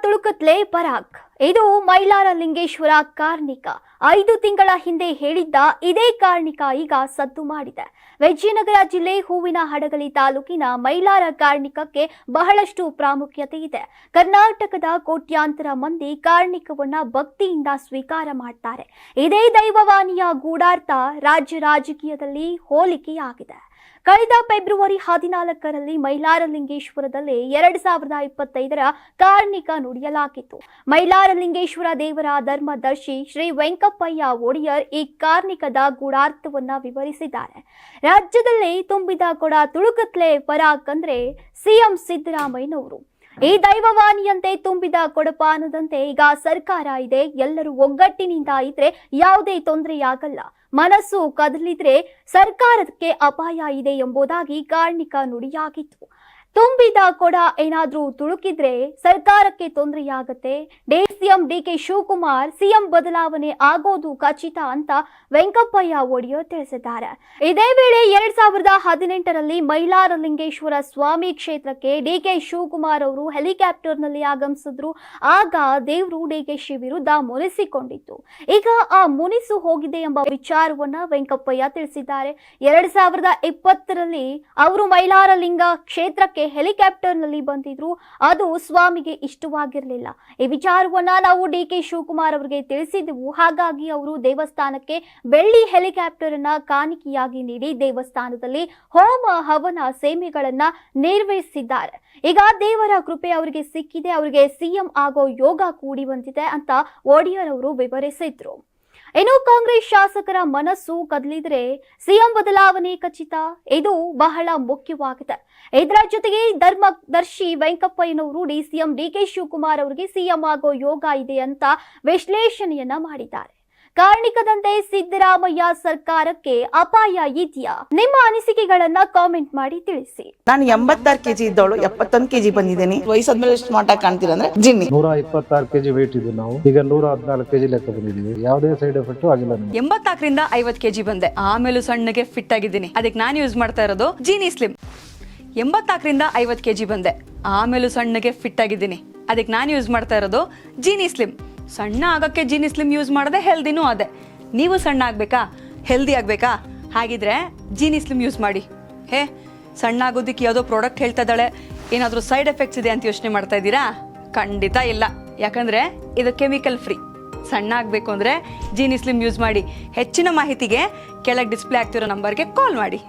ತುಳುಕತ್ಲೆ ಪರಾಕ್. ಇದು ಮೈಲಾರ ಲಿಂಗೇಶ್ವರ ಕಾರ್ಣಿಕ 5 ತಿಂಗಳ ಹಿಂದೆ ಹೇಳಿದ್ದ ಇದೇ ಕಾರ್ಣಿಕ ಈಗ ಸದ್ದು ಮಾಡಿದೆ. ವಿಜಯನಗರ ಜಿಲ್ಲೆ ಹೂವಿನ ಹಡಗಲಿ ತಾಲೂಕಿನ ಮೈಲಾರ ಕಾರ್ಣಿಕಕ್ಕೆ ಬಹಳಷ್ಟು ಪ್ರಾಮುಖ್ಯತೆ ಇದೆ. ಕರ್ನಾಟಕದ ಕೋಟ್ಯಾಂತರ ಮಂದಿ ಕಾರ್ಣಿಕವನ್ನ ಭಕ್ತಿಯಿಂದ ಸ್ವೀಕಾರ ಮಾಡ್ತಾರೆ. ಇದೇ ದೈವವಾಣಿಯ ಗೂಢಾರ್ಥ ರಾಜ್ಯ ರಾಜಕೀಯದಲ್ಲಿ ಹೋಲಿಕೆಯಾಗಿದೆ. ಕಳೆದ ಫೆಬ್ರವರಿ 14ರಲ್ಲಿ ಮೈಲಾರಲಿಂಗೇಶ್ವರದಲ್ಲಿ 2025ರ ಕಾರ್ಣಿಕ ನುಡಿಯಲಾಗಿತ್ತು. ಮೈಲಾರಲಿಂಗೇಶ್ವರ ದೇವರ ಧರ್ಮದರ್ಶಿ ಶ್ರೀ ವೆಂಕಪ್ಪಯ್ಯ ಒಡೆಯರ್ ಈ ಕಾರ್ಣಿಕದ ಗೂಢಾರ್ಥವನ್ನ ವಿವರಿಸಿದ್ದಾರೆ. ರಾಜ್ಯದಲ್ಲಿ ತುಂಬಿದ ಕೊಡ ತುಳುಕತ್ಲೆ ಪರಾಕ್ ಅಂದ್ರೆ ಸಿಎಂ ಸಿದ್ದರಾಮಯ್ಯನವರು. ಈ ದೈವವಾಣಿಯಂತೆ ತುಂಬಿದ ಕೊಡಪಾನದಂತೆ ಈಗ ಸರ್ಕಾರ ಇದೆ. ಎಲ್ಲರೂ ಒಗ್ಗಟ್ಟಿನಿಂದ ಇದ್ರೆ ಯಾವುದೇ ತೊಂದರೆಯಾಗಲ್ಲ. ಮನಸ್ಸು ಕದಲಿದ್ರೆ ಸರ್ಕಾರಕ್ಕೆ ಅಪಾಯ ಇದೆ ಎಂಬುದಾಗಿ ಕಾರ್ಣಿಕ ನುಡಿಯಾಗಿತ್ತು. ತುಂಬಿದ ಕೊಡ ಏನಾದ್ರೂ ತುಳುಕಿದ್ರೆ ಸರ್ಕಾರಕ್ಕೆ ತೊಂದರೆಯಾಗತ್ತೆ. ಸಿಎಂ ಡಿಕೆ ಶಿವಕುಮಾರ್ ಸಿಎಂ ಬದಲಾವಣೆ ಆಗೋದು ಖಚಿತ ಅಂತ ವೆಂಕಪ್ಪಯ್ಯ ಒಡೆಯರ್ ತಿಳಿಸಿದ್ದಾರೆ. ಇದೇ ವೇಳೆ 2018ರಲ್ಲಿ ಮೈಲಾರಲಿಂಗೇಶ್ವರ ಸ್ವಾಮಿ ಕ್ಷೇತ್ರಕ್ಕೆ ಡಿಕೆ ಶಿವಕುಮಾರ್ ಅವರು ಹೆಲಿಕಾಪ್ಟರ್ನಲ್ಲಿ ಆಗಮಿಸಿದ್ರು. ಆಗ ದೇವರು ಡಿಕೆಶಿ ವಿರುದ್ಧ ಮುನಿಸಿಕೊಂಡಿತ್ತು. ಈಗ ಆ ಮುನಿಸು ಹೋಗಿದೆ ಎಂಬ ವಿಚಾರವನ್ನ ವೆಂಕಪ್ಪಯ್ಯ ತಿಳಿಸಿದ್ದಾರೆ. 2020ರಲ್ಲಿ ಅವರು ಮೈಲಾರಲಿಂಗ ಕ್ಷೇತ್ರಕ್ಕೆ ಹೆಲಿಕಾಪ್ಟರ್ನಲ್ಲಿ ಬಂದಿದ್ರು. ಅದು ಸ್ವಾಮಿಗೆ ಇಷ್ಟವಾಗಿರಲಿಲ್ಲ. ಈ ವಿಚಾರವನ್ನ ನಾವು ಡಿಕೆ ಶಿವಕುಮಾರ್ ಅವರಿಗೆ ತಿಳಿಸಿದ್ದೆವು. ಹಾಗಾಗಿ ಅವರು ದೇವಸ್ಥಾನಕ್ಕೆ ಬೆಳ್ಳಿ ಹೆಲಿಕಾಪ್ಟರ್ ಅನ್ನ ಕಾಣಿಕೆಯಾಗಿ ನೀಡಿ ದೇವಸ್ಥಾನದಲ್ಲಿ ಹೋಮ ಹವನ ಸೇವೆಗಳನ್ನ ನಿರ್ವಹಿಸಿದ್ದಾರೆ. ಈಗ ದೇವರ ಕೃಪೆ ಅವರಿಗೆ ಸಿಕ್ಕಿದೆ. ಅವರಿಗೆ ಸಿಎಂ ಆಗೋ ಯೋಗ ಕೂಡಿ ಬಂದಿದೆ ಅಂತ ಒಡೆಯರ್ ಅವರು ವಿವರಿಸಿದ್ರು. ಇನ್ನು ಕಾಂಗ್ರೆಸ್ ಶಾಸಕರ ಮನಸ್ಸು ಕದಲಿದ್ರೆ ಸಿಎಂ ಬದಲಾವಣೆ ಖಚಿತ. ಇದು ಬಹಳ ಮುಖ್ಯವಾಗಿದೆ. ಇದರ ಜೊತೆಗೆ ಧರ್ಮದರ್ಶಿ ವೆಂಕಪ್ಪಯ್ಯನವರು ಸಿಎಂ ಡಿಕೆ ಶಿವಕುಮಾರ್ ಅವರಿಗೆ ಸಿಎಂ ಆಗೋ ಯೋಗ ಇದೆ ಅಂತ ವಿಶ್ಲೇಷಣೆಯನ್ನ ಮಾಡಿದ್ದಾರೆ. ಕಾರ್ಣಿಕದಂತೆ ಸಿದ್ದರಾಮಯ್ಯ ಸರ್ಕಾರಕ್ಕೆ ಅಪಾಯ ಇದೆಯಾ? ನಿಮ್ಮ ಅನಿಸಿಕೆಗಳನ್ನ ಕಾಮೆಂಟ್ ಮಾಡಿ ತಿಳಿಸಿ. ನಾನು 86 ಕೆಜಿ ಇದ್ದವಳು 71 ಕೆಜಿ ಬಂದಿದ್ದೇನೆ. ವಯಸ್ಸಾದ್ಮೇಲೆ ಸ್ಮಾರ್ಟ್ ಆಗಿ ಕಾಣ್ತೀರಾ ಅಂದ್ರೆ ಜಿನ್ನಿ. 126 ಕೆಜಿ ವೇಟ್ ಇದ್ದು ನಾವು ಈಗ 114 ಕೆಜಿ ಲೆಕ್ಕ ಬಂದಿದ್ದೀವಿ. ಯಾವುದೇ ಸೈಡ್ ಎಫೆಕ್ಟ್ ಆಗಿಲ್ಲ. 84ರಿಂದ 50 ಕೆಜಿ ಬಂದೆ. ಆಮೇಲೆ ಸಣ್ಣಗೆ ಫಿಟ್ ಆಗಿದ್ದೀನಿ. ಅದಕ್ಕೆ ನಾನು ಯೂಸ್ ಮಾಡ್ತಾ ಇರೋದು ಜೀನಿ ಸ್ಲಿಮ್. 84ರಿಂದ 50 ಕೆಜಿ ಬಂದೆ. ಆಮೇಲೆ ಸಣ್ಣಗೆ ಫಿಟ್ ಆಗಿದ್ದೀನಿ. ಅದಕ್ಕೆ ನಾನು ಯೂಸ್ ಮಾಡ್ತಾ ಇರೋದು ಜೀನಿ ಸ್ಲಿಮ್. ಸಣ್ಣ ಆಗಕ್ಕೆ ಜೀನಿ ಸ್ಲಿಮ್ ಯೂಸ್ ಮಾಡದೆ ಹೆಲ್ದಿನೂ ಅದೇ. ನೀವು ಸಣ್ಣ ಆಗ್ಬೇಕಾ, ಹೆಲ್ದಿ ಆಗ್ಬೇಕಾ? ಹಾಗಿದ್ರೆ ಜೀನಿ ಸ್ಲಿಮ್ ಯೂಸ್ ಮಾಡಿ. ಸಣ್ಣ ಆಗೋದಕ್ಕೆ ಯಾವುದೋ ಪ್ರಾಡಕ್ಟ್ ಹೇಳ್ತಾ ಇದ್ದಾಳೆ, ಏನಾದರೂ ಸೈಡ್ ಎಫೆಕ್ಟ್ಸ್ ಇದೆ ಅಂತ ಯೋಚನೆ ಮಾಡ್ತಾ ಇದ್ದೀರಾ? ಖಂಡಿತ ಇಲ್ಲ. ಯಾಕಂದ್ರೆ ಇದು ಕೆಮಿಕಲ್ ಫ್ರೀ. ಸಣ್ಣ ಆಗಬೇಕು ಅಂದ್ರೆ ಜೀನಿ ಸ್ಲಿಮ್ ಯೂಸ್ ಮಾಡಿ. ಹೆಚ್ಚಿನ ಮಾಹಿತಿಗೆ ಕೆಳಗೆ ಡಿಸ್ಪ್ಲೇ ಆಗ್ತಿರೋ ನಂಬರ್ಗೆ ಕಾಲ್ ಮಾಡಿ.